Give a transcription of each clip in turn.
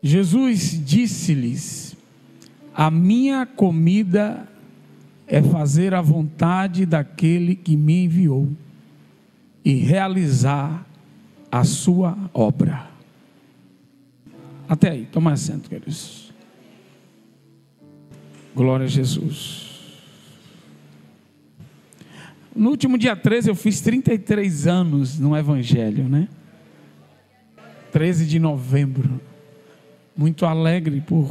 Jesus disse-lhes: a minha comida é fazer a vontade daquele que me enviou e realizar a sua obra. Até aí, toma assento, queridos. Glória a Jesus. No último dia 13 eu fiz 33 anos no Evangelho, né? 13 de novembro. Muito alegre por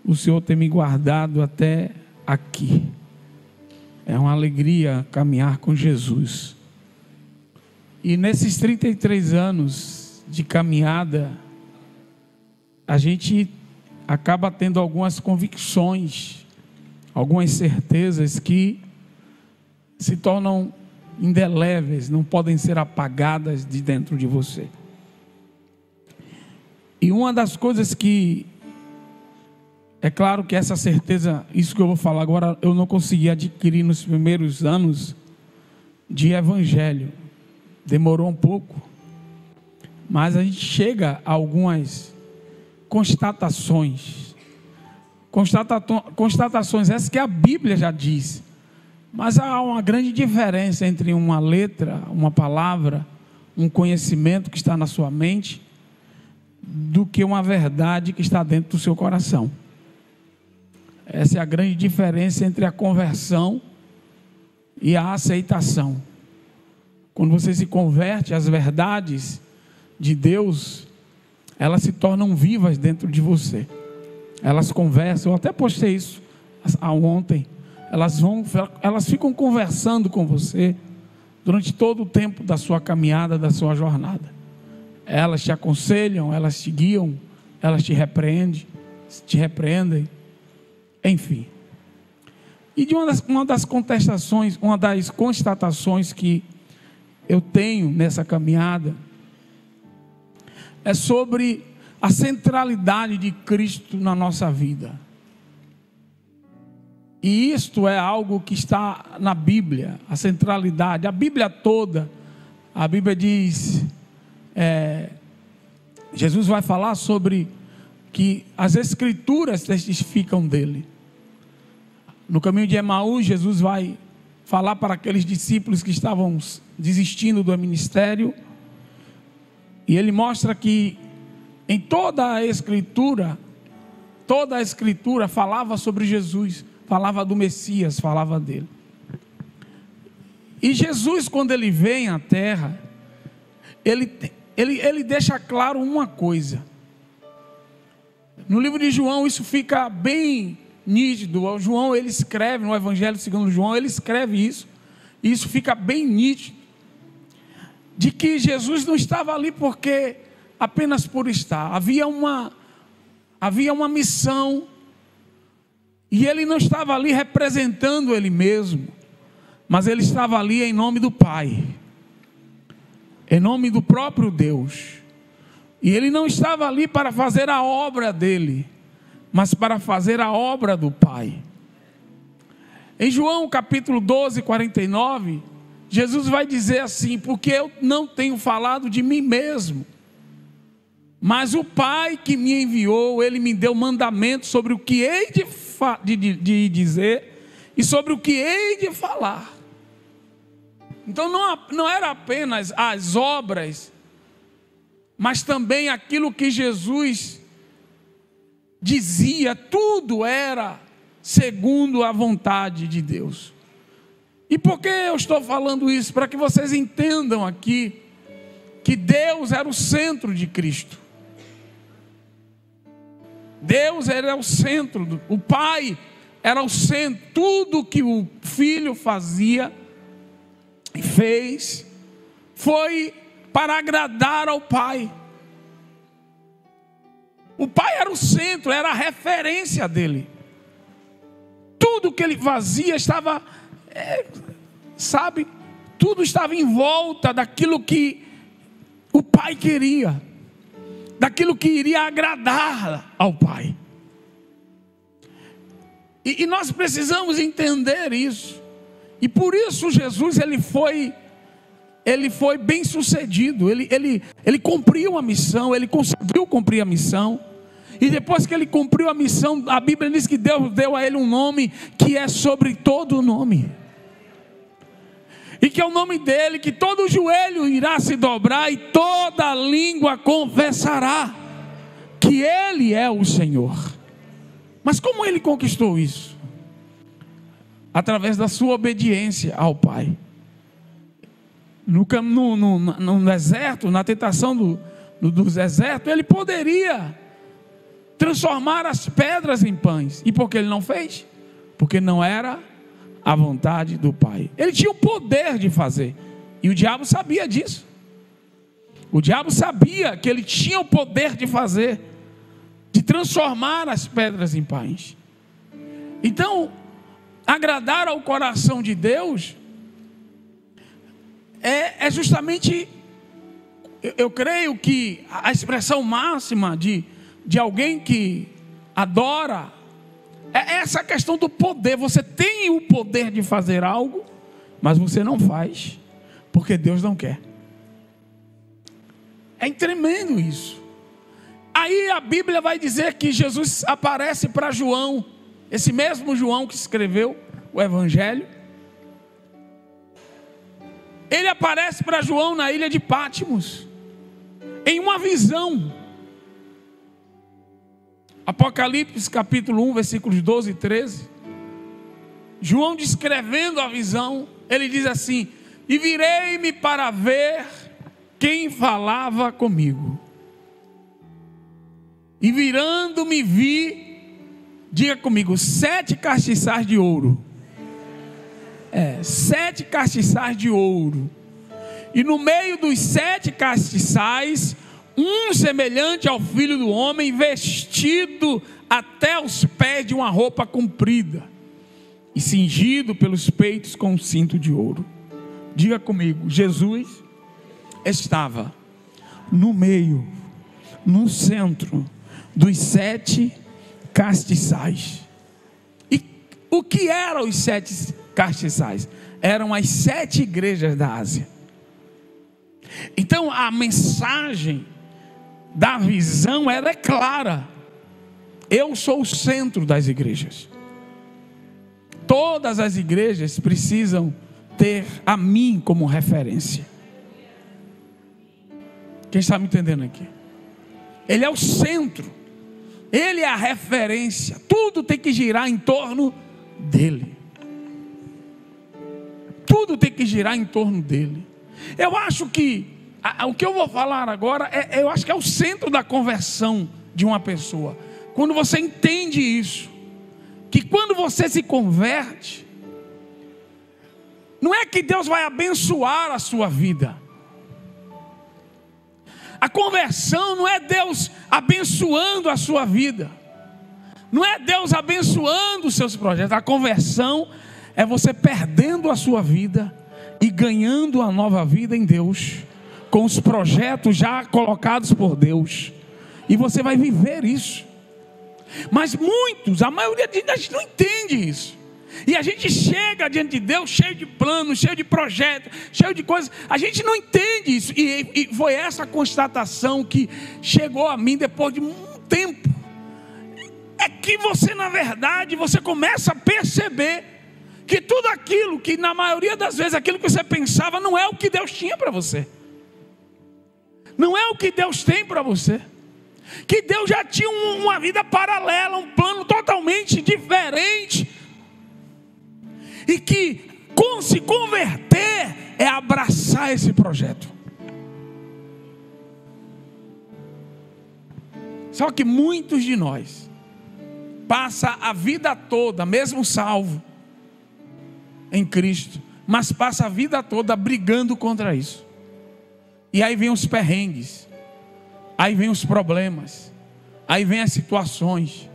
o Senhor ter me guardado até aqui. É uma alegria caminhar com Jesus. E nesses 33 anos de caminhada, a gente acaba tendo algumas convicções, algumas certezas que se tornam indeléveis, não podem ser apagadas de dentro de você. E uma das coisas que, é claro que essa certeza, isso que eu vou falar agora, eu não consegui adquirir nos primeiros anos de evangelho. Demorou um pouco. Mas a gente chega a algumas constatações. Constatações essas que a Bíblia já diz. Mas há uma grande diferença entre uma letra, uma palavra, um conhecimento que está na sua mente, do que uma verdade que está dentro do seu coração. Essa é a grande diferença entre a conversão e a aceitação. Quando você se converte, as verdades de Deus, elas se tornam vivas dentro de você. Elas conversam, eu até postei isso ontem. Elas ficam conversando com você durante todo o tempo da sua caminhada, da sua jornada. Elas te aconselham, elas te guiam, elas te repreendem, enfim. E de uma das constatações que eu tenho nessa caminhada é sobre a centralidade de Cristo na nossa vida. E isto é algo que está na Bíblia, a centralidade, a Bíblia toda. A Bíblia diz, Jesus vai falar sobre que as Escrituras testificam dele. No caminho de Emaús, Jesus vai falar para aqueles discípulos que estavam desistindo do ministério, e ele mostra que em toda a Escritura falava sobre Jesus, falava do Messias, falava dele. E Jesus, quando ele vem à terra, ele deixa claro uma coisa. No livro de João isso fica bem nítido. O João, ele escreve no Evangelho segundo João, ele escreve isso, e isso fica bem nítido, de que Jesus não estava ali porque apenas por estar. Havia uma missão, e ele não estava ali representando ele mesmo, mas ele estava ali em nome do Pai, em nome do próprio Deus. E ele não estava ali para fazer a obra dele, mas para fazer a obra do Pai. Em João capítulo 12, 49, Jesus vai dizer assim: porque eu não tenho falado de mim mesmo, mas o Pai que me enviou, ele me deu mandamento sobre o que hei de dizer e sobre o que hei de falar. Então não era apenas as obras, mas também aquilo que Jesus dizia, tudo era segundo a vontade de Deus. E por que eu estou falando isso? Para que vocês entendam aqui que Deus era o centro de Cristo. Deus era o centro, o Pai era o centro. Tudo que o Filho fazia e fez foi para agradar ao Pai. O Pai era o centro, era a referência dele. Tudo que ele fazia estava, tudo estava em volta daquilo que o Pai queria, daquilo que iria agradar ao Pai. E nós precisamos entender isso. E por isso Jesus ele foi bem sucedido. Ele cumpriu a missão, ele conseguiu cumprir a missão. E depois que ele cumpriu a missão, a Bíblia diz que Deus deu a ele um nome que é sobre todo nome. E que é o nome dele, que todo joelho irá se dobrar e toda língua confessará que ele é o Senhor. Mas como ele conquistou isso? Através da sua obediência ao Pai. No deserto, na tentação do deserto, ele poderia transformar as pedras em pães. E por que ele não fez? Porque não era a vontade do Pai. Ele tinha o poder de fazer. E o diabo sabia disso. O diabo sabia que ele tinha o poder de fazer, de transformar as pedras em pães. Então, agradar ao coração de Deus é justamente, eu creio que a expressão máxima de alguém que adora é essa questão do poder. Você tem o poder de fazer algo, mas você não faz, porque Deus não quer. É tremendo isso. Aí a Bíblia vai dizer que Jesus aparece para João, esse mesmo João que escreveu o Evangelho. Ele aparece para João na ilha de Patmos, em uma visão. Apocalipse capítulo 1, versículos 12 e 13. João descrevendo a visão, ele diz assim: e virei-me para ver quem falava comigo. E virando-me vi, diga comigo, 7 castiçais de ouro. 7 castiçais de ouro. E no meio dos 7 castiçais, um semelhante ao Filho do Homem, vestido até os pés de uma roupa comprida, e cingido pelos peitos com um cinto de ouro. Diga comigo, Jesus estava no meio, no centro dos 7 castiçais. E o que eram os 7 castiçais? Eram as 7 igrejas da Ásia. Então a mensagem da visão era clara: eu sou o centro das igrejas. Todas as igrejas precisam ter a mim como referência. Quem está me entendendo aqui? Ele é o centro, ele é a referência. Tudo tem que girar em torno dele. Tudo tem que girar em torno dele. Eu acho que o que eu vou falar agora eu acho que é o centro da conversão de uma pessoa. Quando você entende isso, que quando você se converte, não é que Deus vai abençoar a sua vida. A conversão não é Deus abençoando a sua vida, não é Deus abençoando os seus projetos. A conversão é você perdendo a sua vida e ganhando a nova vida em Deus, com os projetos já colocados por Deus, e você vai viver isso. Mas muitos, a maioria de nós não entende isso. E a gente chega diante de Deus cheio de planos, cheio de projetos, cheio de coisas. A gente não entende isso. E foi essa constatação que chegou a mim depois de um tempo. É que você, na verdade, você começa a perceber que tudo aquilo que, na maioria das vezes, aquilo que você pensava não é o que Deus tinha para você. Não é o que Deus tem para você. Que Deus já tinha uma vida paralela, um plano totalmente diferente. E que se converter é abraçar esse projeto. Só que muitos de nós passa a vida toda, mesmo salvo em Cristo, mas passa a vida toda brigando contra isso. E aí vem os perrengues, aí vem os problemas, aí vem as situações,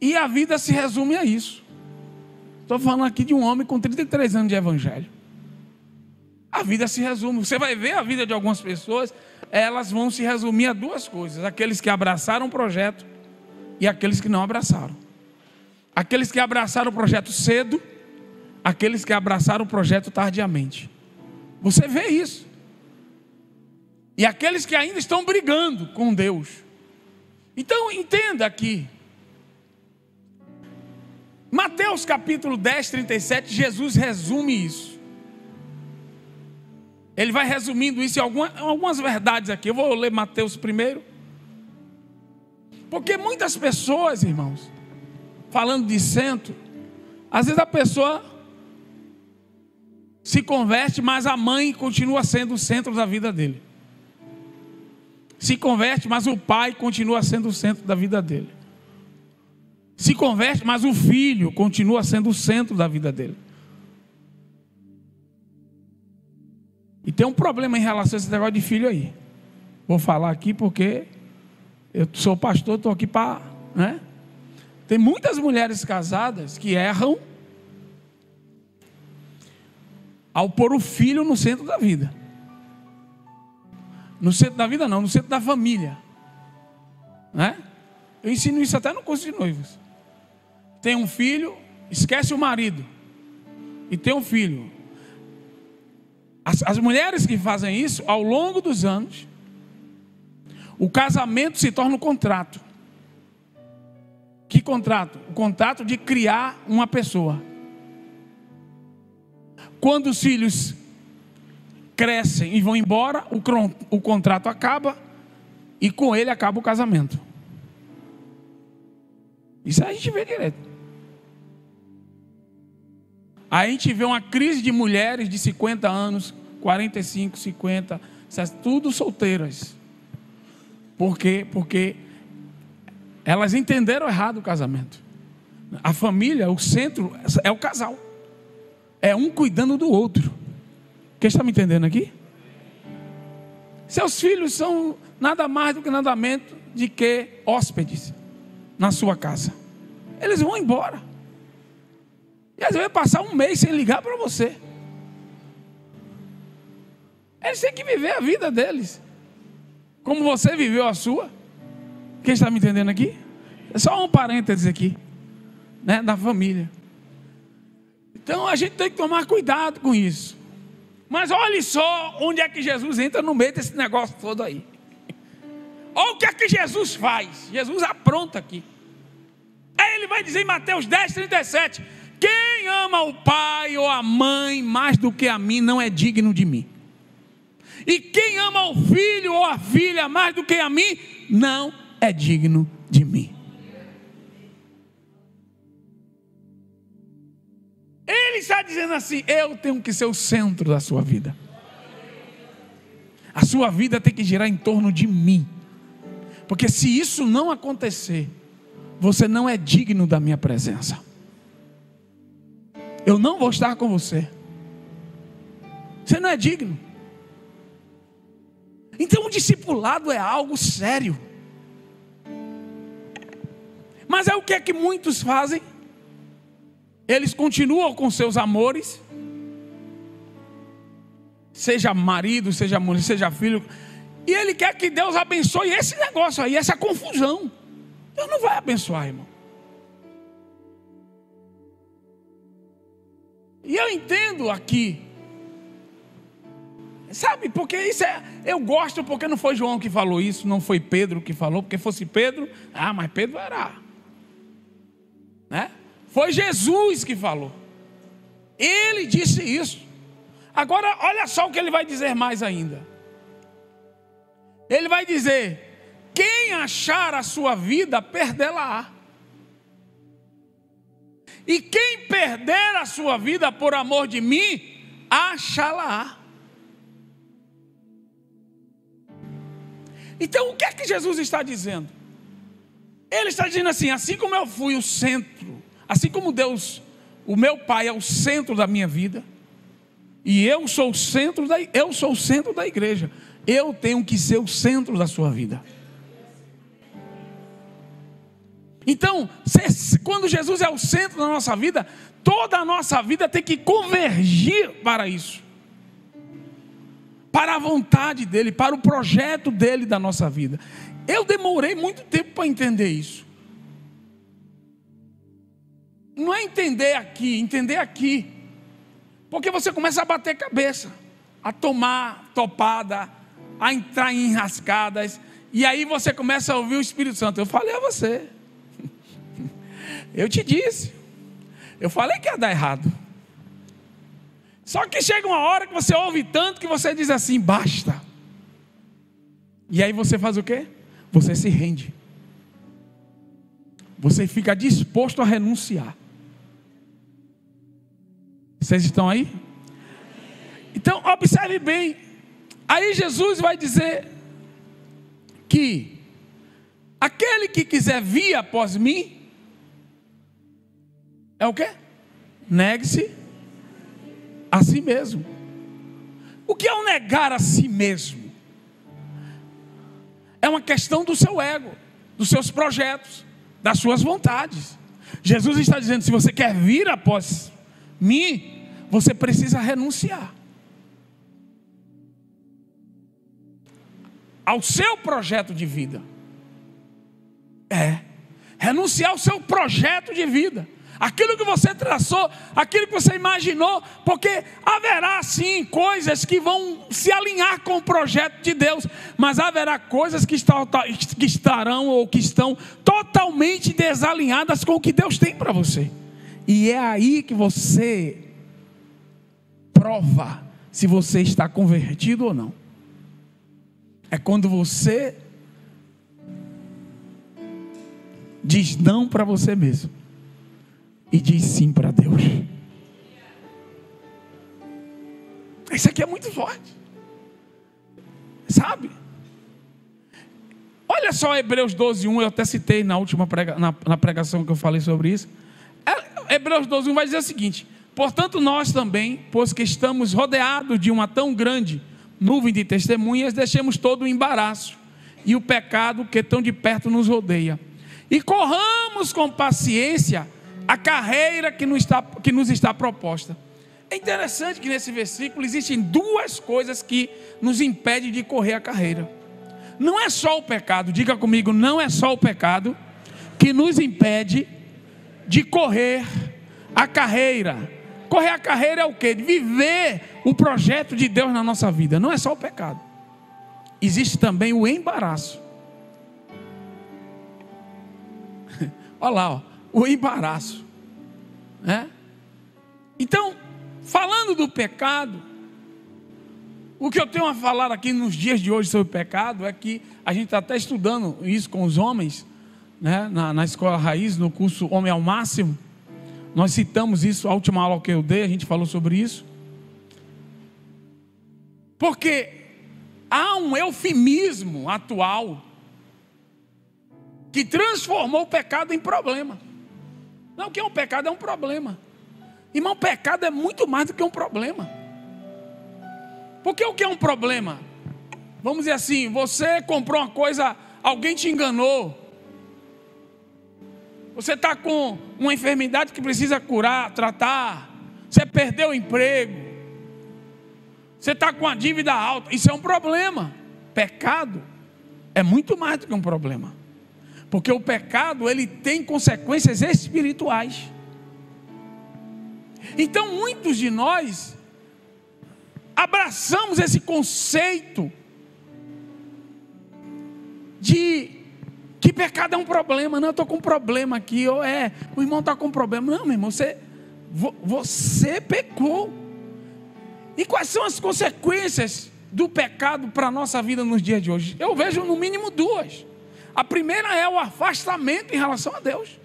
e a vida se resume a isso. Estou falando aqui de um homem com 33 anos de evangelho. A vida se resume. Você vai ver a vida de algumas pessoas, elas vão se resumir a 2 coisas: aqueles que abraçaram o projeto e aqueles que não abraçaram. Aqueles que abraçaram o projeto cedo, aqueles que abraçaram o projeto tardiamente. Você vê isso. E aqueles que ainda estão brigando com Deus. Então entenda aqui. Mateus capítulo 10, 37, Jesus resume isso. Ele vai resumindo isso em algumas verdades aqui. Eu vou ler Mateus primeiro. Porque muitas pessoas, irmãos, falando de centro, às vezes a pessoa se converte, mas a mãe continua sendo o centro da vida dele. Se converte, mas o pai continua sendo o centro da vida dele. Se converte, mas o filho continua sendo o centro da vida dele. E tem um problema em relação a esse negócio de filho aí. Vou falar aqui porque eu sou pastor, estou aqui para... né? Tem muitas mulheres casadas que erram ao pôr o filho no centro da vida. No centro da vida não, no centro da família. Né? Eu ensino isso até no curso de noivos. Tem um filho, esquece o marido. E tem um filho. As mulheres que fazem isso, ao longo dos anos, o casamento se torna um contrato. Que contrato? O contrato de criar uma pessoa. Quando os filhos crescem e vão embora, o contrato acaba e com ele acaba o casamento. Isso a gente vê direto. Aí a gente vê uma crise de mulheres de 50 anos, 45, 50, tudo solteiras. Por quê? Porque elas entenderam errado o casamento. A família, o centro, é o casal. É um cuidando do outro. Quem está me entendendo aqui? Seus filhos são nada mais do que nada menos de que hóspedes na sua casa. Eles vão embora. E às vezes vai passar um mês sem ligar para você. Eles têm que viver a vida deles, como você viveu a sua. Quem está me entendendo aqui? É só um parênteses aqui, né, da família. Então a gente tem que tomar cuidado com isso. Mas olhe só onde é que Jesus entra no meio desse negócio todo aí. Olha o que é que Jesus faz. Jesus apronta aqui. Aí ele vai dizer em Mateus 10, 37: quem ama o pai ou a mãe mais do que a mim não é digno de mim. E quem ama o filho ou a filha mais do que a mim não é digno de mim. Ele está dizendo assim: eu tenho que ser o centro da sua vida. A sua vida tem que girar em torno de mim. Porque se isso não acontecer, você não é digno da minha presença. Eu não vou estar com você. Você não é digno. Então o discipulado é algo sério. Mas é o que é que muitos fazem? Eles continuam com seus amores, seja marido, seja mulher, seja filho, e ele quer que Deus abençoe esse negócio aí, essa confusão. Deus não vai abençoar, irmão. E eu entendo aqui, sabe, porque isso eu gosto porque não foi João que falou isso, não foi Pedro que falou, porque fosse Pedro, mas Pedro era, né? Foi Jesus que falou. Ele disse isso. Agora olha só o que ele vai dizer mais ainda. Ele vai dizer: quem achar a sua vida, perdê-la-á. E quem perder a sua vida por amor de mim, achá-la-á. Então o que é que Jesus está dizendo? Ele está dizendo assim como eu fui o centro, assim como Deus, o meu Pai é o centro da minha vida, e eu sou o centro da igreja, eu tenho que ser o centro da sua vida. Então, quando Jesus é o centro da nossa vida, toda a nossa vida tem que convergir para isso, para a vontade dele, para o projeto dele da nossa vida. Eu demorei muito tempo para entender isso. Não é entender aqui. Porque você começa a bater cabeça, a tomar topada, a entrar em enrascadas, E aí você começa a ouvir o Espírito Santo. Eu falei a você. Eu te disse. Eu falei que ia dar errado. Só que chega uma hora que você ouve tanto que você diz assim, basta. E aí você faz o quê? Você se rende. Você fica disposto a renunciar. Vocês estão aí? Então observe bem. Aí Jesus vai dizer que aquele que quiser vir após mim, é o quê? Negue-se a si mesmo. O que é o negar a si mesmo? É uma questão do seu ego, dos seus projetos, das suas vontades. Jesus está dizendo, se você quer vir após mim, você precisa renunciar ao seu projeto de vida. Renunciar ao seu projeto de vida. Aquilo que você traçou, aquilo que você imaginou, porque haverá sim coisas que vão se alinhar com o projeto de Deus, mas haverá coisas que estarão ou que estão totalmente desalinhadas com o que Deus tem para você. E é aí que você prova se você está convertido ou não. É quando você diz não para você mesmo e diz sim para Deus. Isso aqui é muito forte, sabe? Olha só Hebreus 12:1, eu até citei na última na pregação que eu falei sobre isso. Hebreus 12:1 vai dizer o seguinte: portanto nós também, pois que estamos rodeados de uma tão grande nuvem de testemunhas, deixemos todo o embaraço e o pecado que tão de perto nos rodeia, e corramos com paciência a carreira que nos está proposta. É interessante que nesse versículo existem duas coisas que nos impedem de correr a carreira. Não é só o pecado, diga comigo, não é só o pecado que nos impede de correr a carreira. Correr a carreira é o quê? De viver o projeto de Deus na nossa vida. Não é só o pecado. Existe também o embaraço. Olha lá, ó, o embaraço. Então, falando do pecado, o que eu tenho a falar aqui nos dias de hoje sobre o pecado é que a gente está até estudando isso com os homens, né, na escola raiz, no curso Homem ao Máximo. Nós citamos isso, a última aula que eu dei, a gente falou sobre isso. Porque há um eufemismo atual que transformou o pecado em problema. Não, o que é um pecado é um problema. Irmão, pecado é muito mais do que um problema. Porque o que é um problema? Vamos dizer assim, você comprou uma coisa, alguém te enganou. Você está com uma enfermidade que precisa curar, tratar. Você perdeu o emprego. Você está com uma dívida alta. Isso é um problema. Pecado é muito mais do que um problema. Porque o pecado, ele tem consequências espirituais. Então muitos de nós abraçamos esse conceito de que pecado é um problema. Não, eu estou com um problema aqui. Ou o irmão está com um problema. Não, meu irmão, você pecou. E quais são as consequências do pecado para a nossa vida nos dias de hoje? Eu vejo no mínimo duas. A primeira é o afastamento em relação a Deus.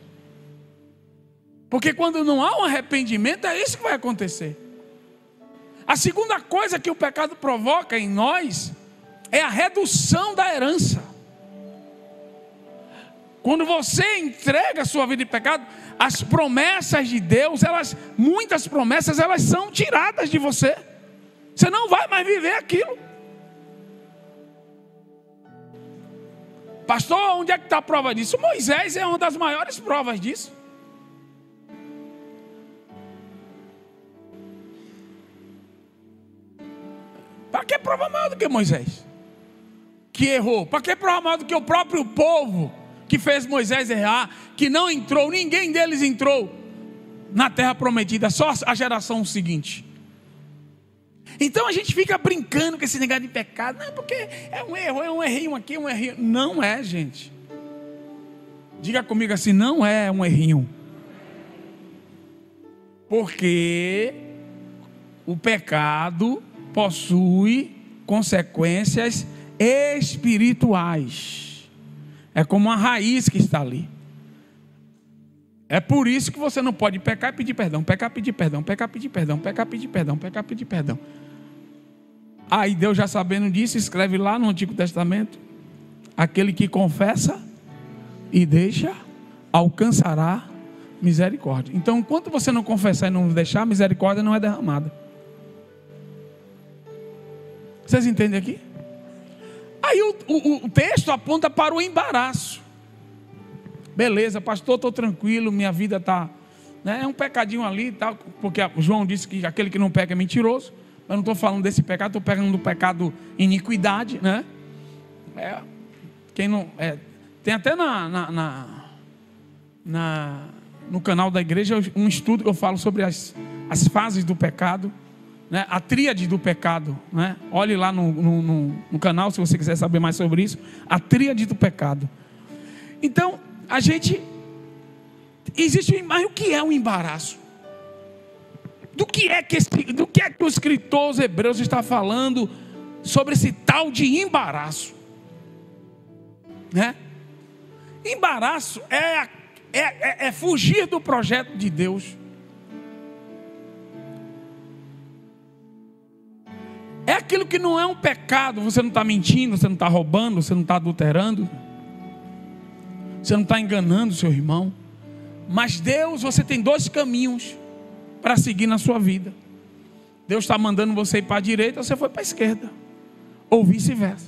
Porque quando não há um arrependimento, é isso que vai acontecer. A segunda coisa que o pecado provoca em nós é a redução da herança. Quando você entrega a sua vida em pecado, as promessas de Deus, muitas promessas, elas são tiradas de você. Você não vai mais viver aquilo. Pastor, onde é que está a prova disso? Moisés é uma das maiores provas disso. Para que prova maior do que Moisés? Que errou. Para que prova maior do que o próprio povo que fez Moisés errar, que não entrou, ninguém deles entrou na terra prometida, só a geração seguinte. Então a gente fica brincando com esse negócio de pecado. Não, porque é um erro, é um errinho aqui, um errinho. Não é, gente. Diga comigo assim, não é um errinho. Porque o pecado possui consequências espirituais. É como uma raiz que está ali. É por isso que você não pode pecar e pedir perdão. Pecar, pedir perdão, pecar, pedir perdão, pecar, pedir perdão, pecar, pedir perdão. Aí Deus, já sabendo disso, escreve lá no Antigo Testamento: aquele que confessa e deixa, alcançará misericórdia. Então, enquanto você não confessar e não deixar, a misericórdia não é derramada. Vocês entendem aqui? Aí o texto aponta para o embaraço. Beleza, pastor, estou tranquilo, minha vida está... Né, é um pecadinho ali, tá, porque João disse que aquele que não peca é mentiroso. Eu não estou falando desse pecado, estou pegando do pecado iniquidade, né? Quem não... tem até no canal da igreja um estudo que eu falo sobre as fases do pecado, né? A tríade do pecado, né? Olhe lá no canal se você quiser saber mais sobre isso. A tríade do pecado. Então, a gente... Mas o que é um embaraço? Do que é que o escritor aos Hebreus está falando sobre esse tal de embaraço? Né? Embaraço é fugir do projeto de Deus. É aquilo que não é um pecado. Você não está mentindo, você não está roubando, você não está adulterando, você não está enganando seu irmão. Mas Deus, você tem dois caminhos para seguir na sua vida. Deus está mandando você ir para a direita, você foi para a esquerda, ou vice-versa.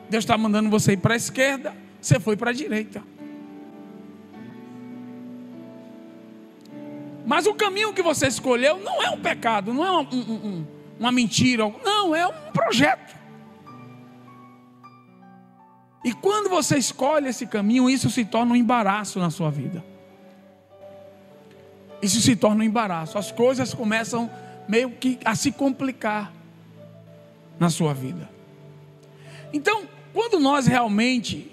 Deus está mandando você ir para a esquerda, você foi para a direita. Mas o caminho que você escolheu não é um pecado, não é uma mentira, não, é um projeto. E quando você escolhe esse caminho, isso se torna um embaraço na sua vida. Isso se torna um embaraço. As coisas começam meio que a se complicar na sua vida. Então, quando nós realmente...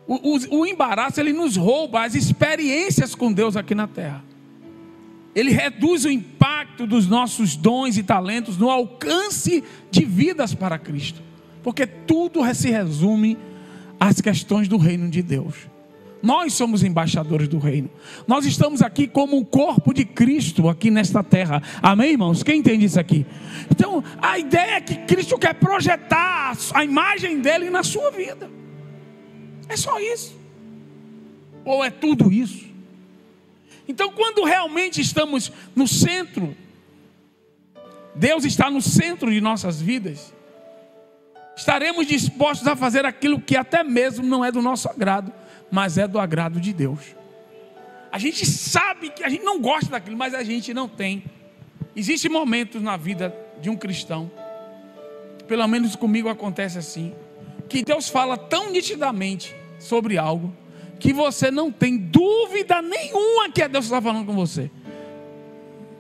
O embaraço, ele nos rouba as experiências com Deus aqui na terra. Ele reduz o impacto dos nossos dons e talentos no alcance de vidas para Cristo. Porque tudo se resume às questões do reino de Deus. Nós somos embaixadores do reino. Nós estamos aqui como o corpo de Cristo aqui nesta terra. Amém, irmãos? Quem entende isso aqui? Então, a ideia é que Cristo quer projetar a imagem dele na sua vida. É só isso. Ou é tudo isso? Então, quando realmente estamos no centro, Deus está no centro de nossas vidas, estaremos dispostos a fazer aquilo que até mesmo não é do nosso agrado, mas é do agrado de Deus. A gente sabe que a gente não gosta daquilo, mas a gente não tem. Existem momentos na vida de um cristão, pelo menos comigo acontece assim, que Deus fala tão nitidamente sobre algo, que você não tem dúvida nenhuma que Deus está falando com você,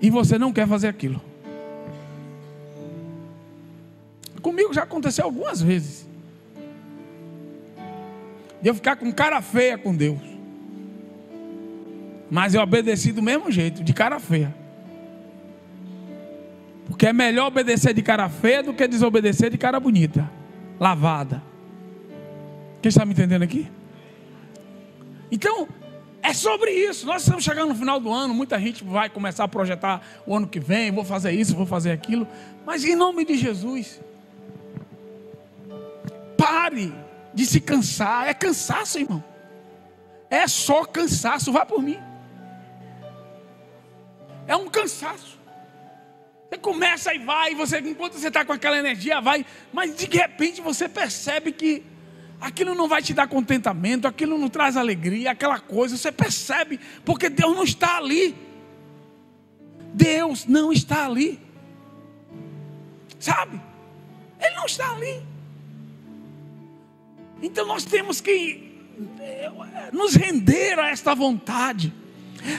e você não quer fazer aquilo. Comigo já aconteceu algumas vezes, de eu ficar com cara feia com Deus, mas eu obedeci do mesmo jeito, de cara feia, porque é melhor obedecer de cara feia do que desobedecer de cara bonita, lavada. Quem está me entendendo aqui? Então, é sobre isso. Nós estamos chegando no final do ano, muita gente vai começar a projetar o ano que vem, vou fazer isso, vou fazer aquilo, mas em nome de Jesus, pare de se cansar. É cansaço, irmão. É só cansaço, vá por mim. É um cansaço. Você começa e vai, enquanto você está com aquela energia, vai, mas de repente você percebe que aquilo não vai te dar contentamento, aquilo não traz alegria, aquela coisa, você percebe, porque Deus não está ali. Deus não está ali. Sabe? Ele não está ali. Então nós temos que nos render a esta vontade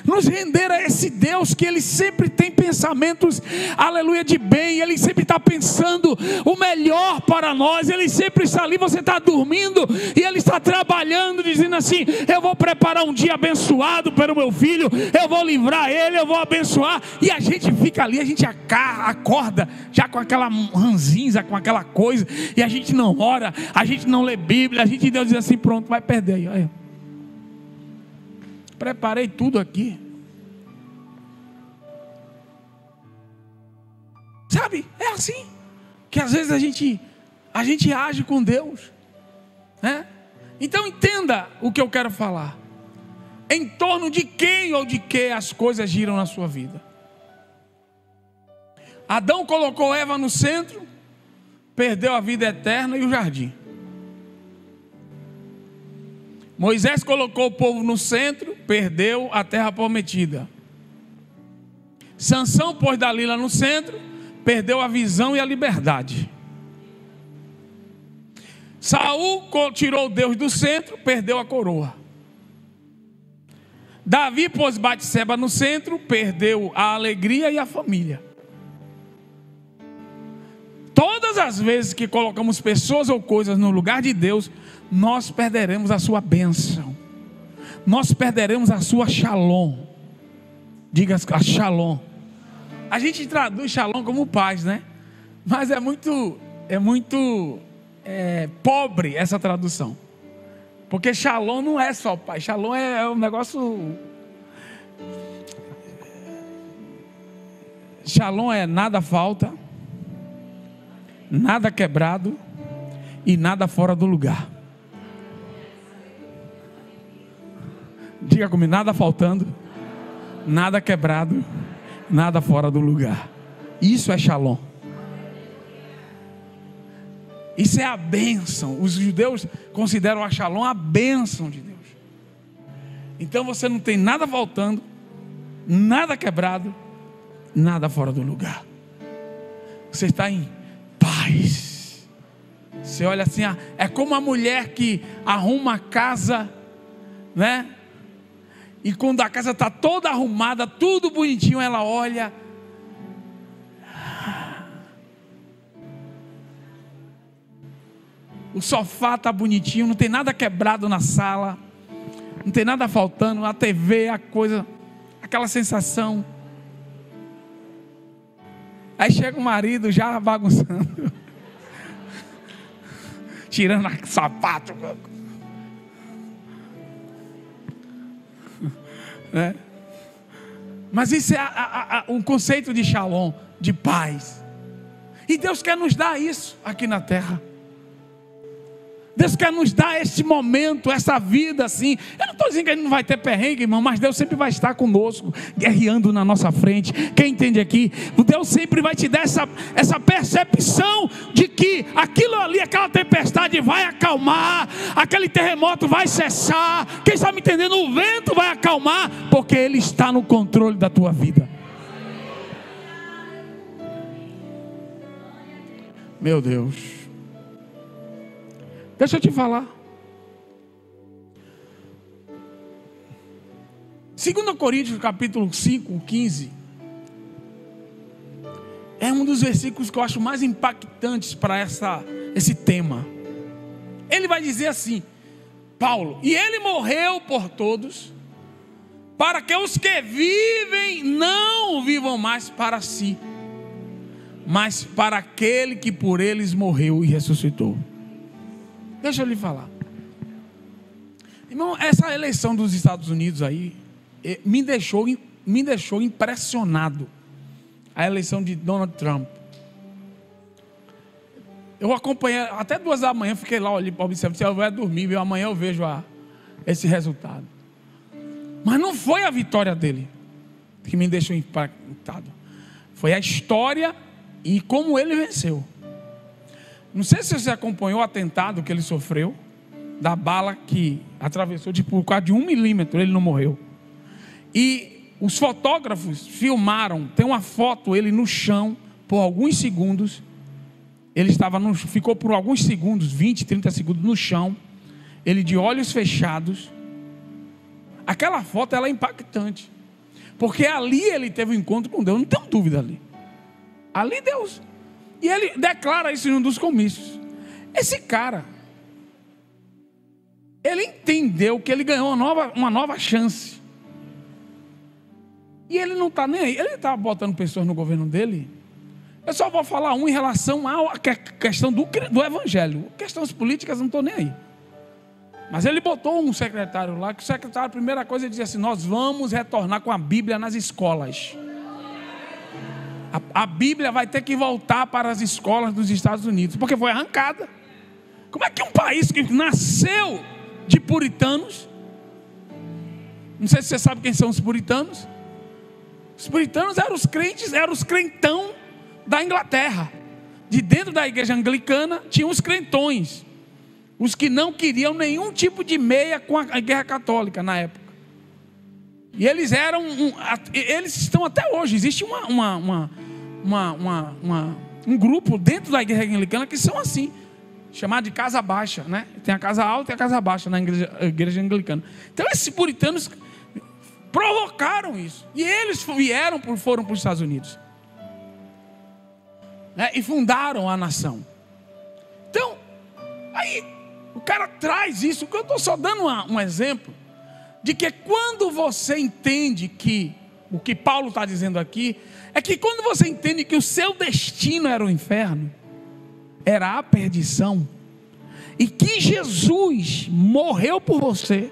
nos render a esse Deus que Ele sempre tem pensamentos, aleluia, de bem. Ele sempre está pensando o melhor para nós. Ele sempre está ali, você está dormindo e Ele está trabalhando, dizendo assim: eu vou preparar um dia abençoado para o meu filho, eu vou livrar ele, eu vou abençoar. E a gente fica ali, a gente acorda já com aquela ranzinza, com aquela coisa, e a gente não ora, a gente não lê Bíblia. A gente, Deus diz assim: pronto, vai perder aí, olha, preparei tudo aqui. Sabe, é assim que às vezes a gente age com Deus, né? Então entenda o que eu quero falar. Em torno de quem ou de que as coisas giram na sua vida. Adão colocou Eva no centro, perdeu a vida eterna e o jardim. Moisés colocou o povo no centro, perdeu a terra prometida. Sansão pôs Dalila no centro, perdeu a visão e a liberdade. Saul tirou Deus do centro, perdeu a coroa. Davi pôs Batseba no centro, perdeu a alegria e a família. Todas as vezes que colocamos pessoas ou coisas no lugar de Deus, nós perderemos a sua bênção, nós perderemos a sua shalom. Diga a shalom. A gente traduz shalom como paz, né? Mas é muito pobre essa tradução, porque shalom não é só paz. Shalom é um negócio. Shalom é nada falta, nada quebrado e nada fora do lugar. Diga comigo: nada faltando, nada quebrado, nada fora do lugar. Isso é shalom. Isso é a bênção. Os judeus consideram a shalom a bênção de Deus. Então você não tem nada faltando, nada quebrado, nada fora do lugar. Você está em paz. Você olha assim, é como a mulher que arruma a casa, né? E quando a casa está toda arrumada, tudo bonitinho, ela olha. O sofá está bonitinho, não tem nada quebrado na sala, não tem nada faltando, a TV, a coisa, aquela sensação. Aí chega o marido já bagunçando, tirando sapato, né? Mas isso é um conceito de shalom, de paz. E Deus quer nos dar isso aqui na terra. Deus quer nos dar este momento, essa vida assim. Eu não estou dizendo que a gente não vai ter perrengue, irmão, mas Deus sempre vai estar conosco, guerreando na nossa frente. Quem entende aqui? O Deus sempre vai te dar essa percepção de que aquilo ali, aquela tempestade vai acalmar, aquele terremoto vai cessar. Quem está me entendendo? O vento vai acalmar, porque Ele está no controle da tua vida. Meu Deus. Deixa eu te falar. 2 Coríntios capítulo 5, 15. É um dos versículos que eu acho mais impactantes para esse tema. Ele vai dizer assim, Paulo: e Ele morreu por todos, para que os que vivem não vivam mais para si, mas para aquele que por eles morreu e ressuscitou. Deixa eu lhe falar, irmão, essa eleição dos Estados Unidos aí me deixou impressionado. A eleição de Donald Trump. Eu acompanhei até 2 da manhã, fiquei lá observando. Se eu vai dormir, amanhã eu vejo esse resultado. Mas não foi a vitória dele que me deixou impactado, foi a história e como ele venceu. Não sei se você acompanhou o atentado que ele sofreu, da bala que atravessou por quase de 1 milímetro, ele não morreu. E os fotógrafos filmaram, tem uma foto, ele no chão, por alguns segundos. Ele ficou por alguns segundos, 20, 30 segundos no chão, ele de olhos fechados, Aquela foto ela é impactante. Porque ali ele teve um encontro com Deus, não tenho dúvida ali. Ali Deus. E ele declara isso em um dos comícios. Esse cara, ele entendeu que ele ganhou uma nova chance. E ele não está nem aí. Ele está botando pessoas no governo dele. Eu só vou falar em relação à questão do evangelho. Questões políticas não estou nem aí. Mas ele botou um secretário lá, que o secretário, a primeira coisa, ele dizia assim: nós vamos retornar com a Bíblia nas escolas. A Bíblia vai ter que voltar para as escolas dos Estados Unidos, porque foi arrancada. Como é que um país que nasceu de puritanos, não sei se você sabe quem são os puritanos. Os puritanos eram os crentes, eram os crentão da Inglaterra. De dentro da igreja anglicana tinham os crentões, os que não queriam nenhum tipo de meia com a igreja católica na época. E eles eram, eles estão até hoje. Existe um grupo dentro da igreja anglicana que são assim, chamado de casa baixa, né? Tem a casa alta e a casa baixa na igreja anglicana. Então esses puritanos provocaram isso. E eles foram para os Estados Unidos, né? E fundaram a nação. Então, aí o cara traz isso. Eu estou só dando um exemplo de que quando você entende que o que Paulo está dizendo aqui é que quando você entende que o seu destino era o inferno, era a perdição, e que Jesus morreu por você,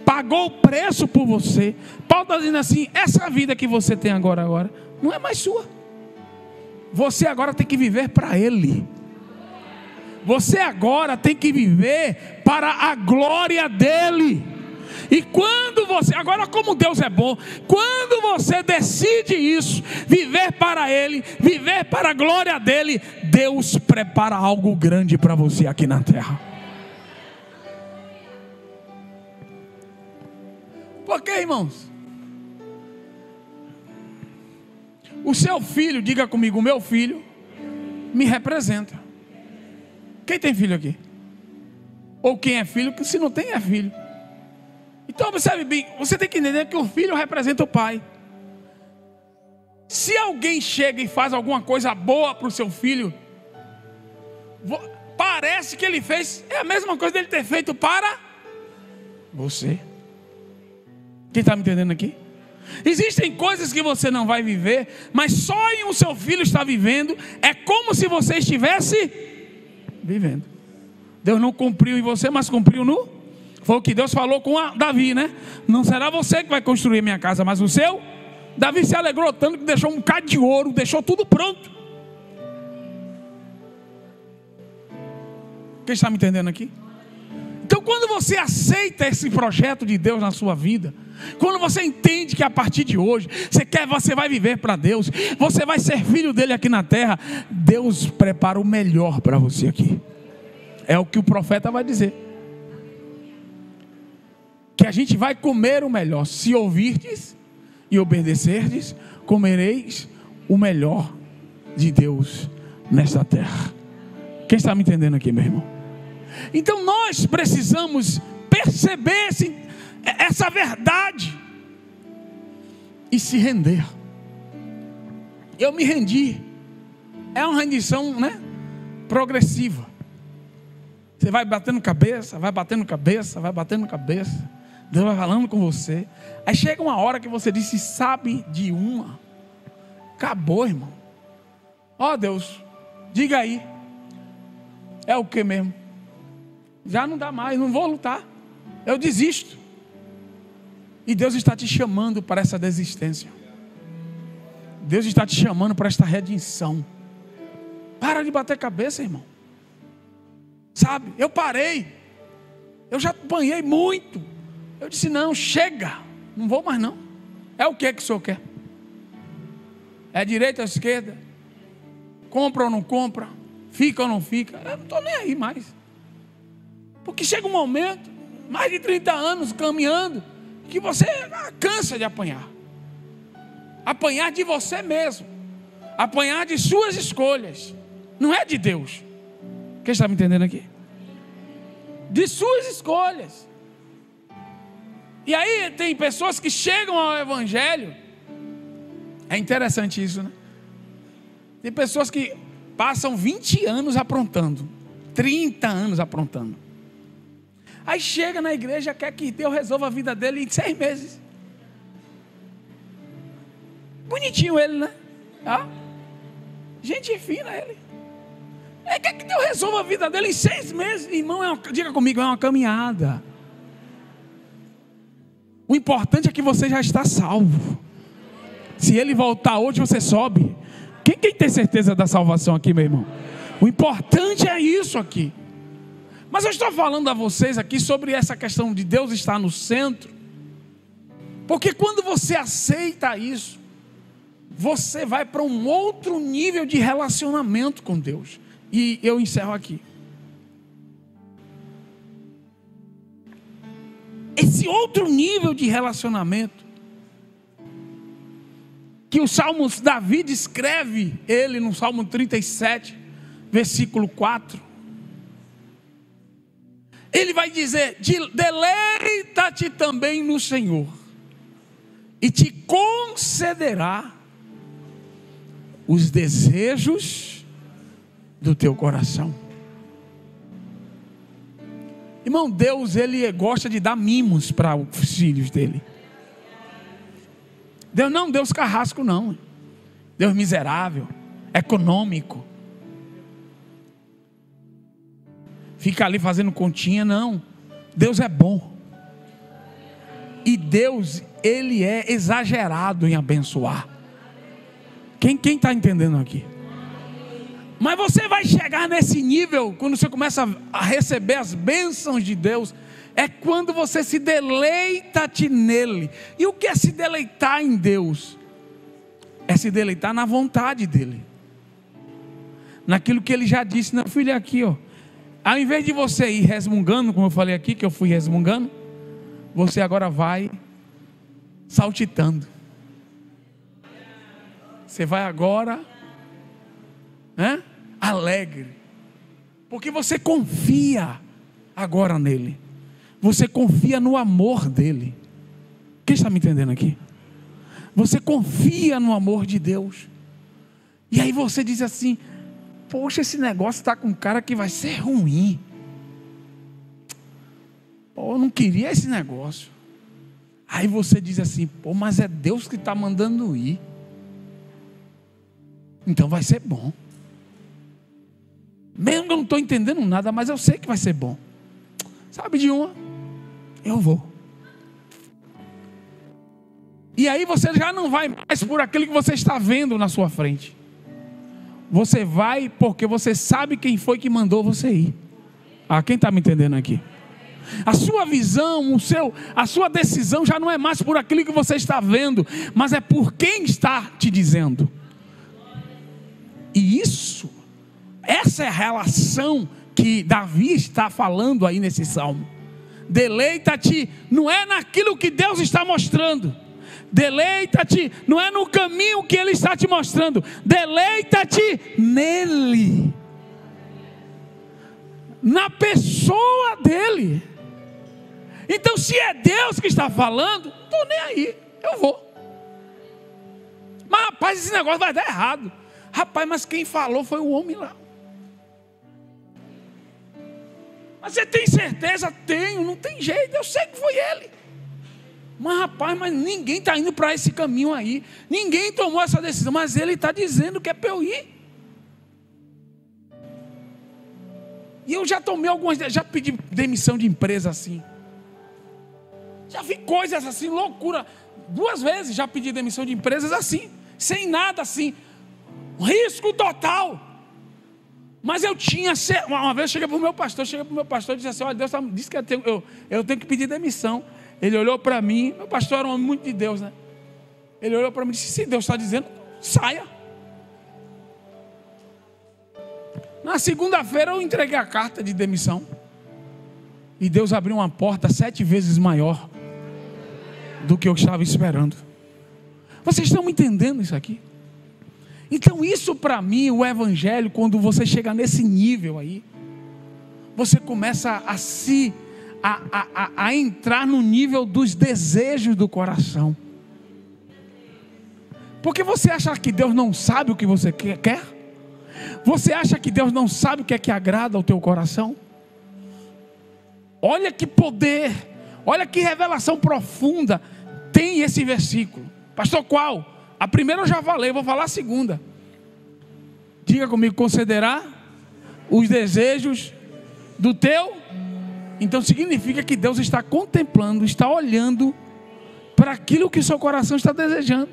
pagou o preço por você. Paulo está dizendo assim: essa vida que você tem agora não é mais sua. Você agora tem que viver para Ele. Você agora tem que viver para a glória dEle. E quando você, agora como Deus é bom, quando você decide isso, viver para Ele, viver para a glória dEle, Deus prepara algo grande para você aqui na terra. Porque, irmãos, o seu filho, diga comigo, o meu filho me representa. Quem tem filho aqui? Ou quem é filho, que se não tem é filho. Então observe bem, você tem que entender que o filho representa o pai. Se alguém chega e faz alguma coisa boa para o seu filho, parece que ele fez, é a mesma coisa dele ter feito para você. Quem está me entendendo aqui? Existem coisas que você não vai viver, mas só em o seu filho estar vivendo, é como se você estivesse vivendo. Deus não cumpriu em você, mas cumpriu no... Foi o que Deus falou com Davi, né? Não será você que vai construir minha casa, mas o seu. Davi se alegrou tanto que deixou um bocado de ouro, deixou tudo pronto. Quem está me entendendo aqui? Então quando você aceita esse projeto de Deus na sua vida, quando você entende que a partir de hoje você vai viver para Deus, você vai ser filho dele aqui na terra, Deus prepara o melhor para você aqui. É o que o profeta vai dizer, que a gente vai comer o melhor. Se ouvirdes e obedecerdes, comereis o melhor de Deus nesta terra. Quem está me entendendo aqui, meu irmão? Então nós precisamos perceber essa verdade e se render. Eu me rendi. É uma rendição, né, progressiva. Você vai batendo cabeça, vai batendo cabeça, vai batendo cabeça. Deus vai falando com você. Aí chega uma hora que você diz: sabe de uma, acabou, irmão. Ó Deus, diga aí, é o que mesmo? Já não dá mais, não vou lutar, eu desisto. E Deus está te chamando para essa desistência. Deus está te chamando para esta redenção. Para de bater cabeça, irmão. Sabe, eu parei, eu já apanhei muito. Eu disse: não, chega, não vou mais não. É o que o senhor quer? É direita ou esquerda? Compra ou não compra? Fica ou não fica? Eu não estou nem aí mais. Porque chega um momento, mais de 30 anos caminhando, que você cansa de apanhar. Apanhar de você mesmo. Apanhar de suas escolhas. Não é de Deus. Quem está me entendendo aqui? De suas escolhas. E aí tem pessoas que chegam ao evangelho. É interessante isso, né? Tem pessoas que passam 20 anos aprontando, 30 anos aprontando. Aí chega na igreja, quer que Deus resolva a vida dele em 6 meses. Bonitinho ele, né? Ah, gente fina ele. Ele quer que Deus resolva a vida dele em 6 meses. Irmão, diga comigo, é uma caminhada. O importante é que você já está salvo. Se ele voltar hoje, você sobe. Quem tem certeza da salvação aqui, meu irmão? O importante é isso aqui. Mas eu estou falando a vocês aqui sobre essa questão de Deus estar no centro. Porque quando você aceita isso, você vai para um outro nível de relacionamento com Deus. E eu encerro aqui. Esse outro nível de relacionamento, que o Salmo Davi descreve ele no Salmo 37, versículo 4. Ele vai dizer: deleita-te também no Senhor, e te concederá os desejos do teu coração. Irmão, Deus, Ele gosta de dar mimos para os filhos dele. Deus não, Deus carrasco não. Deus miserável, econômico. Fica ali fazendo continha, não. Deus é bom. E Deus, Ele é exagerado em abençoar. Quem está entendendo aqui? Mas você vai chegar nesse nível, quando você começa a receber as bênçãos de Deus, é quando você se deleita-te nele. E o que é se deleitar em Deus? É se deleitar na vontade dele, naquilo que ele já disse. Meu filho, aqui, ó, ao invés de você ir resmungando, como eu falei aqui, que eu fui resmungando, você agora vai saltitando. Você vai agora, né, alegre, porque você confia agora nele. Você confia no amor dele. Quem está me entendendo aqui? Você confia no amor de Deus. E aí você diz assim: poxa, esse negócio está com cara que vai ser ruim. Pô, eu não queria esse negócio. Aí você diz assim: pô, mas é Deus que está mandando ir. Então vai ser bom. Mesmo que eu não estou entendendo nada, mas eu sei que vai ser bom. Sabe de uma? Eu vou. E aí você já não vai mais por aquilo que você está vendo na sua frente. Você vai porque você sabe quem foi que mandou você ir. Ah, quem está me entendendo aqui? A sua visão, a sua decisão já não é mais por aquilo que você está vendo, mas é por quem está te dizendo. E essa é a relação que Davi está falando aí nesse salmo. Deleita-te não é naquilo que Deus está mostrando. Deleita-te não é no caminho que Ele está te mostrando. Deleita-te nele, na pessoa dele. Então, se é Deus que está falando, não estou nem aí, eu vou. Mas rapaz, esse negócio vai dar errado. Rapaz, mas quem falou foi o homem lá. Mas você tem certeza? Tenho, não tem jeito, eu sei que foi ele. Mas rapaz, mas ninguém está indo para esse caminho aí. Ninguém tomou essa decisão, mas ele está dizendo que é para eu ir. E eu já tomei já pedi demissão de empresa assim. Já vi coisas assim, loucura. 2 vezes já pedi demissão de empresas assim, sem nada assim. Risco total. Mas eu tinha, uma vez eu cheguei para o meu pastor e disse assim: olha, Deus disse que eu tenho que pedir demissão. Ele olhou para mim, meu pastor era um homem muito de Deus, né? Ele olhou para mim e disse: se Deus está dizendo, saia. Na segunda-feira eu entreguei a carta de demissão. E Deus abriu uma porta 7 vezes maior do que eu estava esperando. Vocês estão me entendendo isso aqui? Então isso para mim, o evangelho, quando você chega nesse nível aí, você começa a entrar no nível dos desejos do coração. Porque você acha que Deus não sabe o que você quer? Você acha que Deus não sabe o que é que agrada ao teu coração? Olha que poder, olha que revelação profunda tem esse versículo. Pastor, qual? A primeira eu já falei, vou falar a segunda. Diga comigo: concederá os desejos do teu. Então significa que Deus está contemplando, está olhando para aquilo que o seu coração está desejando.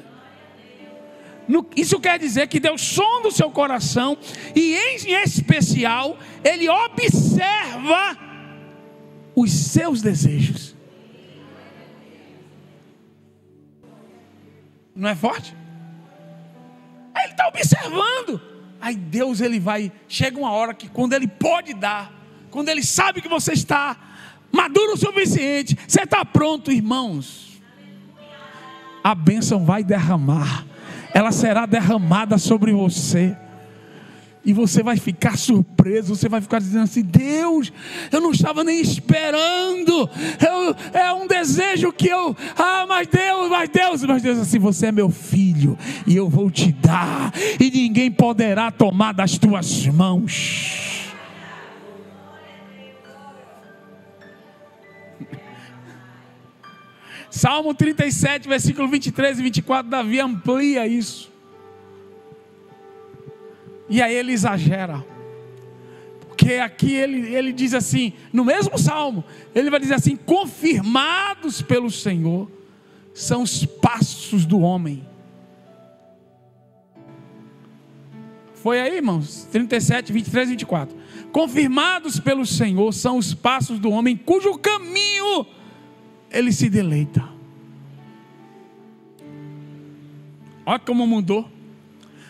Isso quer dizer que Deus sonda o seu coração e, em especial, Ele observa os seus desejos. Não é forte? Aí Ele está observando. Aí Deus, chega uma hora que quando Ele pode dar, quando Ele sabe que você está maduro o suficiente, você está pronto, irmãos, a bênção vai derramar. Ela será derramada sobre você. E você vai ficar surpreso. Você vai ficar dizendo assim: Deus, eu não estava nem esperando. É um desejo que eu... mas Deus, assim, você é meu filho e eu vou te dar, e ninguém poderá tomar das tuas mãos. Salmo 37, versículo 23 e 24, Davi amplia isso. E aí ele exagera. Porque aqui ele diz assim, no mesmo salmo, ele vai dizer assim: confirmados pelo Senhor são os passos do homem. Foi aí, irmãos? 37, 23 e 24. Confirmados pelo Senhor são os passos do homem, cujo caminho Ele se deleita. Olha como mudou.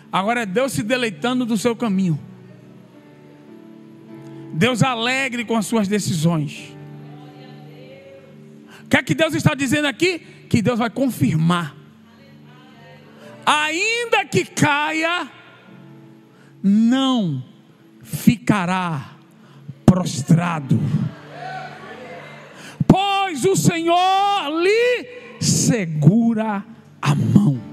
Agora é Deus se deleitando do seu caminho. Deus alegre com as suas decisões. O que é que Deus está dizendo aqui? Que Deus vai confirmar. Ainda que caia, não ficará prostrado, pois o Senhor lhe segura a mão.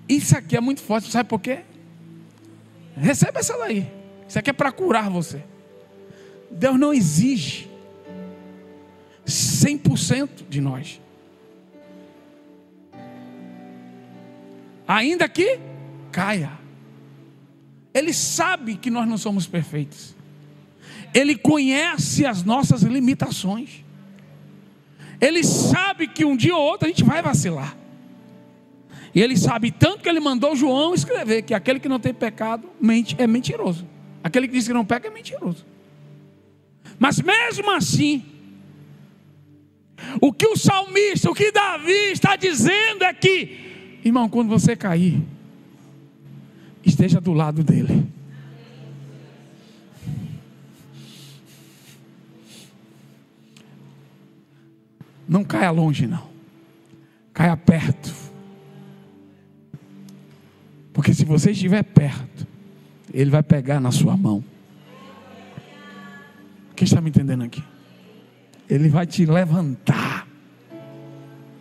Isso aqui é muito forte, sabe por quê? Receba essa daí. Isso aqui é para curar você. Deus não exige 100% de nós. Ainda que caia. Ele sabe que nós não somos perfeitos. Ele conhece as nossas limitações. Ele sabe que um dia ou outro a gente vai vacilar. E Ele sabe tanto que Ele mandou João escrever que aquele que não tem pecado é mentiroso. Aquele que diz que não peca é mentiroso. Mas mesmo assim, o que o salmista, o que Davi está dizendo é que, irmão, quando você cair, esteja do lado dele. Não caia longe, não. Caia perto. Porque se você estiver perto, Ele vai pegar na sua mão. Quem está me entendendo aqui? Ele vai te levantar.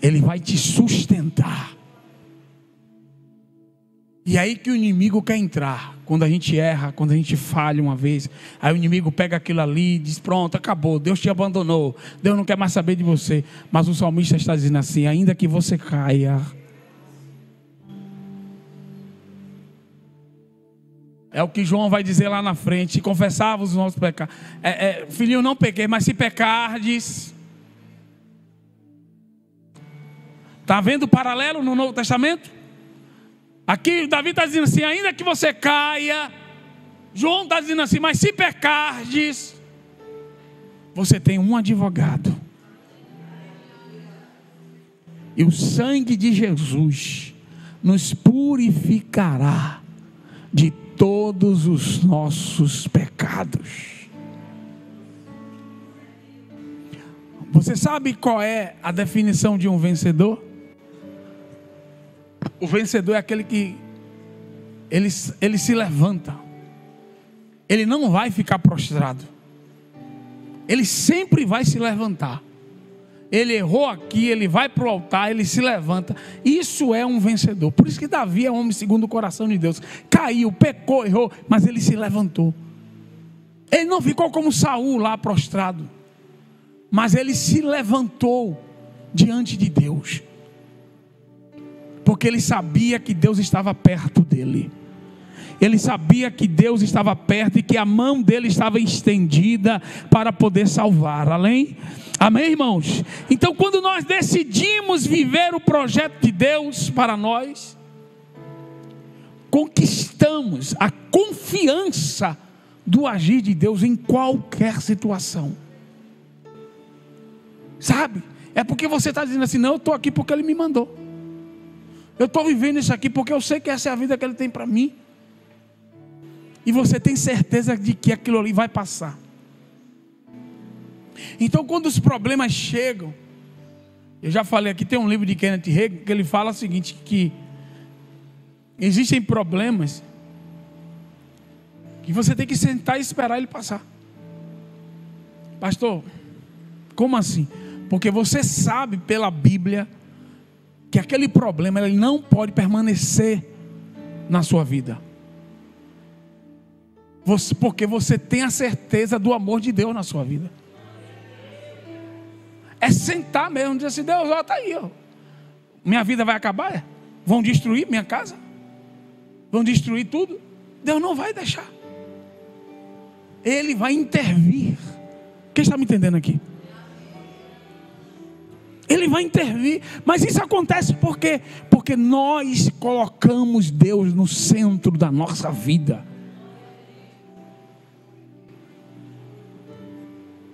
Ele vai te sustentar. E aí que o inimigo quer entrar. Quando a gente erra, quando a gente falha uma vez, aí o inimigo pega aquilo ali e diz: pronto, acabou, Deus te abandonou, Deus não quer mais saber de você. Mas o salmista está dizendo assim: ainda que você caia, é o que João vai dizer lá na frente: confessava os nossos pecados. Filhinho, não pequei, mas se pecardes. Está vendo o paralelo no Novo Testamento? Aqui Davi está dizendo assim: ainda que você caia. João está dizendo assim: mas se pecardes, você tem um advogado. E o sangue de Jesus nos purificará de todos os nossos pecados. Você sabe qual é a definição de um vencedor? O vencedor é aquele que ele se levanta. Ele não vai ficar prostrado. Ele sempre vai se levantar. Ele errou aqui, ele vai para o altar, ele se levanta. Isso é um vencedor. Por isso que Davi é homem segundo o coração de Deus. Caiu, pecou, errou, mas ele se levantou. Ele não ficou como Saul lá prostrado, mas ele se levantou diante de Deus, porque ele sabia que Deus estava perto dele. Ele sabia que Deus estava perto e que a mão dele estava estendida para poder salvar. Amém, irmãos? Então, quando nós decidimos viver o projeto de Deus para nós, conquistamos a confiança do agir de Deus em qualquer situação. Sabe? É porque você está dizendo assim: não, eu estou aqui porque Ele me mandou. Eu estou vivendo isso aqui porque eu sei que essa é a vida que Ele tem para mim. E você tem certeza de que aquilo ali vai passar. Então, quando os problemas chegam, eu já falei aqui, tem um livro de Kenneth Hagin que ele fala o seguinte, que existem problemas que você tem que sentar e esperar ele passar. Pastor, como assim? Porque você sabe pela Bíblia que aquele problema ele não pode permanecer na sua vida. Porque você tem a certeza do amor de Deus na sua vida. É sentar mesmo, dizer assim: Deus, está aí, ó. Minha vida vai acabar? Vão destruir minha casa? Vão destruir tudo? Deus não vai deixar. Ele vai intervir. Quem está me entendendo aqui? Ele vai intervir. Mas isso acontece por quê? Porque nós colocamos Deus no centro da nossa vida.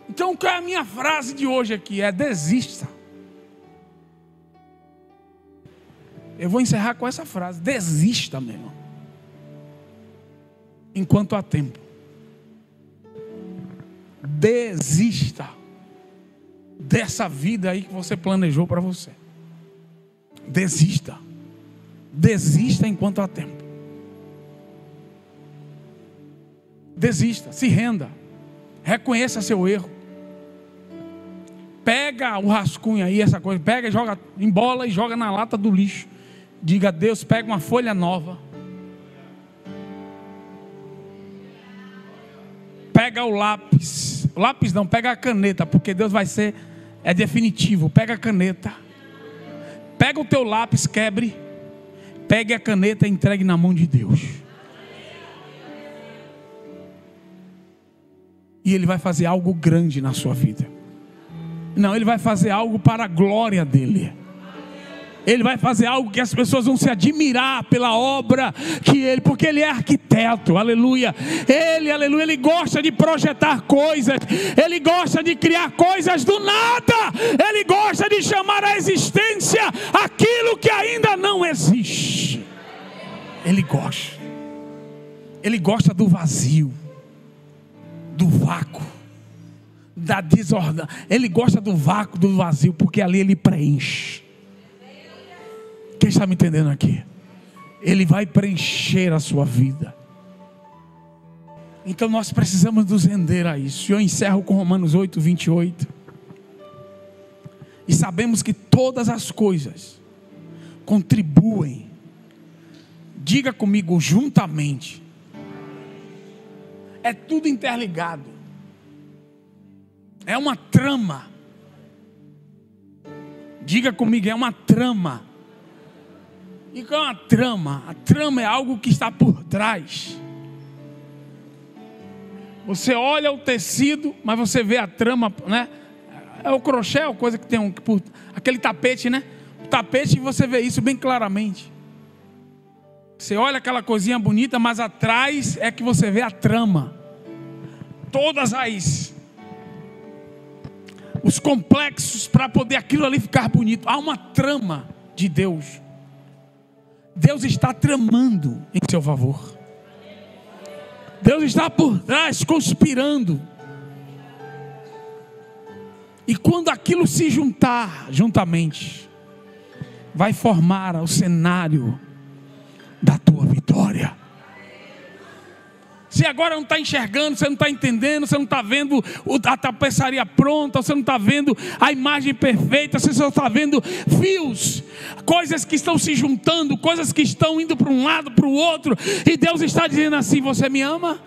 Então, qual é a minha frase de hoje aqui? É: desista. Eu vou encerrar com essa frase: desista, meu irmão, enquanto há tempo. Desista dessa vida aí que você planejou para você. Desista. Desista enquanto há tempo. Desista, se renda, reconheça seu erro. Pega o rascunho aí, essa coisa, pega, joga, embola e joga na lata do lixo. Diga a Deus: pega uma folha nova. Pega o lápis. O lápis não, pega a caneta, porque Deus vai ser, é definitivo. Pega a caneta. Pega o teu lápis, quebre. Pegue a caneta e entregue na mão de Deus. E Ele vai fazer algo grande na sua vida. Não, Ele vai fazer algo para a glória dEle. Ele vai fazer algo que as pessoas vão se admirar pela obra que Ele, porque Ele é arquiteto, aleluia. Ele gosta de projetar coisas, Ele gosta de criar coisas do nada, Ele gosta de chamar à existência aquilo que ainda não existe. Ele gosta do vazio, do vácuo, da desordem. Ele gosta do vácuo, do vazio, porque ali Ele preenche. Quem está me entendendo aqui? Ele vai preencher a sua vida. Então nós precisamos nos render a isso. Eu encerro com Romanos 8, 28. E sabemos que todas as coisas contribuem. Diga comigo: juntamente. É tudo interligado. É uma trama. Diga comigo: é uma trama. E qual é uma trama? A trama é algo que está por trás. Você olha o tecido, mas você vê a trama, né? É o crochê, a coisa que tem aquele tapete, né? O tapete, você vê isso bem claramente. Você olha aquela coisinha bonita, mas atrás é que você vê a trama. Todas os complexos para poder aquilo ali ficar bonito. Há uma trama de Deus. Deus está tramando em seu favor. Deus está por trás conspirando. E quando aquilo se juntar juntamente, vai formar o cenário da tua vitória. Você agora não está enxergando, você não está entendendo, você não está vendo a tapeçaria pronta, você não está vendo a imagem perfeita, você só está vendo fios, coisas que estão se juntando, coisas que estão indo para um lado, para o outro, e Deus está dizendo assim: você me ama?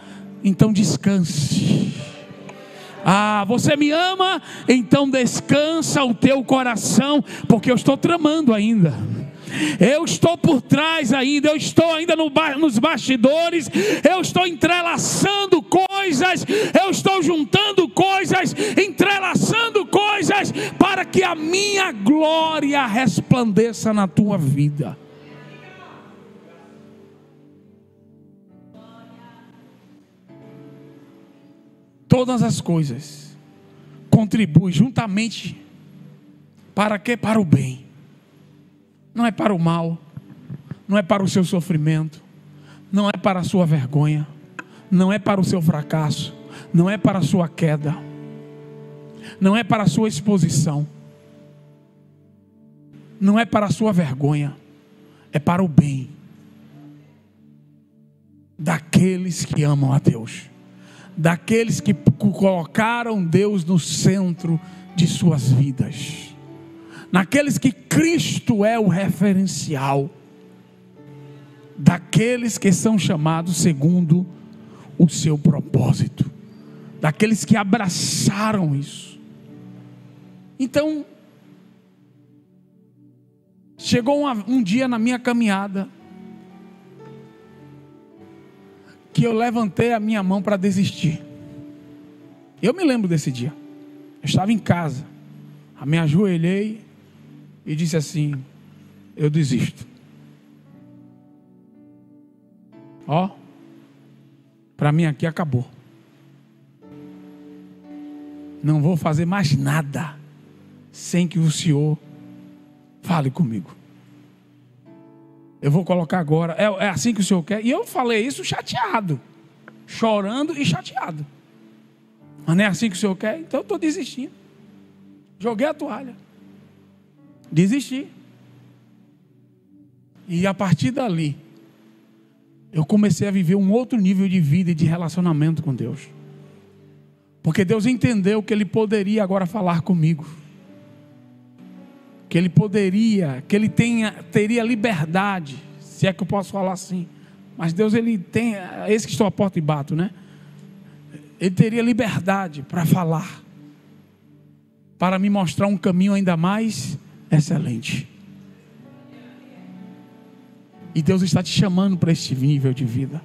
Então descanse. Você me ama? Então descansa o teu coração, porque eu estou tramando ainda. Eu estou por trás ainda, eu estou ainda nos bastidores, eu estou entrelaçando coisas, eu estou juntando coisas, entrelaçando coisas, para que a minha glória resplandeça na tua vida. Todas as coisas contribuem juntamente para quê? Para o bem. Não é para o mal, não é para o seu sofrimento, não é para a sua vergonha, não é para o seu fracasso, não é para a sua queda, não é para a sua exposição, não é para a sua vergonha, é para o bem daqueles que amam a Deus, daqueles que colocaram Deus no centro de suas vidas, naqueles que Cristo é o referencial, daqueles que são chamados segundo o seu propósito, daqueles que abraçaram isso. Então, chegou um dia na minha caminhada, que eu levantei a minha mão para desistir. Eu me lembro desse dia. Eu estava em casa, me ajoelhei e disse assim: eu desisto. Para mim aqui acabou. Não vou fazer mais nada sem que o Senhor fale comigo. Eu vou colocar agora, é assim que o Senhor quer. E eu falei isso chateado, chorando e chateado. Mas não é assim que o Senhor quer, então eu estou desistindo. Joguei a toalha, desisti. E a partir dali, eu comecei a viver um outro nível de vida e de relacionamento com Deus. Porque Deus entendeu que Ele poderia agora falar comigo, que Ele poderia, que Ele teria liberdade, se é que eu posso falar assim. Mas Deus, Ele tem, esse que estou à porta e bato, né? Ele teria liberdade para falar, para me mostrar um caminho ainda mais excelente. E Deus está te chamando para este nível de vida.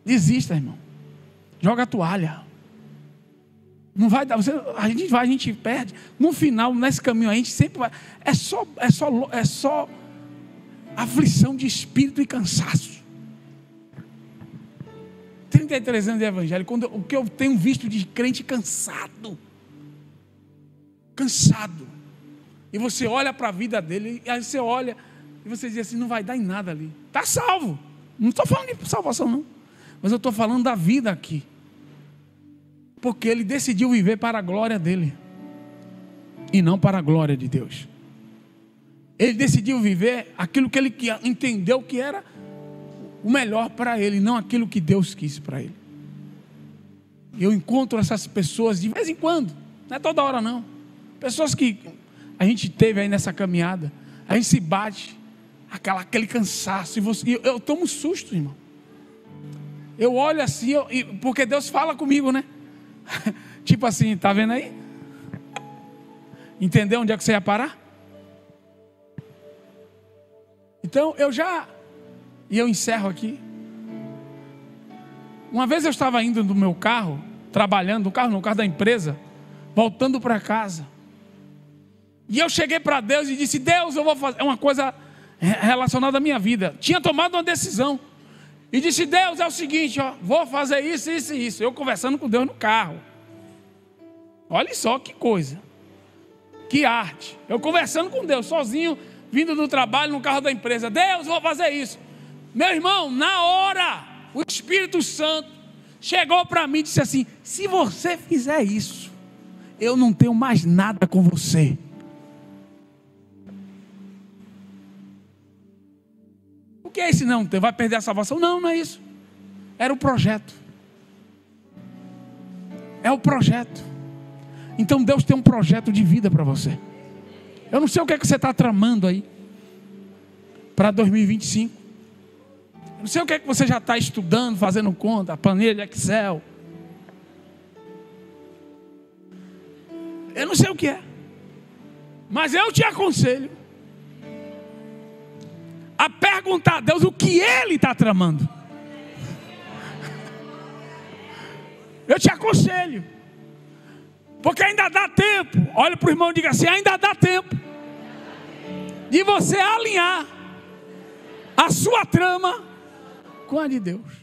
Desista, irmão. Joga a toalha. Não vai dar, a gente perde. No final, nesse caminho, a gente sempre vai. É só aflição de espírito e cansaço. 33 anos de evangelho, o que eu tenho visto de crente cansado. E você olha para a vida dele, e aí você olha e você diz assim: não vai dar em nada ali. Está salvo. Não estou falando de salvação não, mas eu estou falando da vida aqui. Porque ele decidiu viver para a glória dele e não para a glória de Deus. Ele decidiu viver aquilo que ele entendeu que era o melhor para ele, não aquilo que Deus quis para ele. Eu encontro essas pessoas de vez em quando, não é toda hora não. Pessoas que a gente teve aí nessa caminhada, a gente se bate, aquele cansaço, e eu tomo susto, irmão. Eu olho assim, porque Deus fala comigo, né? Tipo assim, tá vendo aí? Entendeu onde é que você ia parar? Então eu encerro aqui. Uma vez eu estava indo no meu carro, trabalhando, no carro da empresa, voltando para casa, e eu cheguei para Deus e disse: Deus, eu vou fazer uma coisa relacionada à minha vida. Tinha tomado uma decisão e disse: Deus, é o seguinte, vou fazer isso, isso e isso. Eu conversando com Deus no carro. Olha só que coisa, que arte. Eu conversando com Deus, sozinho, vindo do trabalho no carro da empresa. Deus, vou fazer isso. Meu irmão, na hora, o Espírito Santo chegou para mim e disse assim: se você fizer isso, eu não tenho mais nada com você. O que é isso? Não, vai perder a salvação? Não, não é isso. Era o projeto. É o projeto. Então Deus tem um projeto de vida para você. Eu não sei o que é que você está tramando aí para 2025. Eu não sei o que é que você já está estudando, fazendo conta, planilha, Excel. Eu não sei o que é. Mas eu te aconselho a perguntar a Deus o que Ele está tramando. Eu te aconselho. Porque ainda dá tempo. Olha para o irmão e diga assim: ainda dá tempo de você alinhar a sua trama com a de Deus.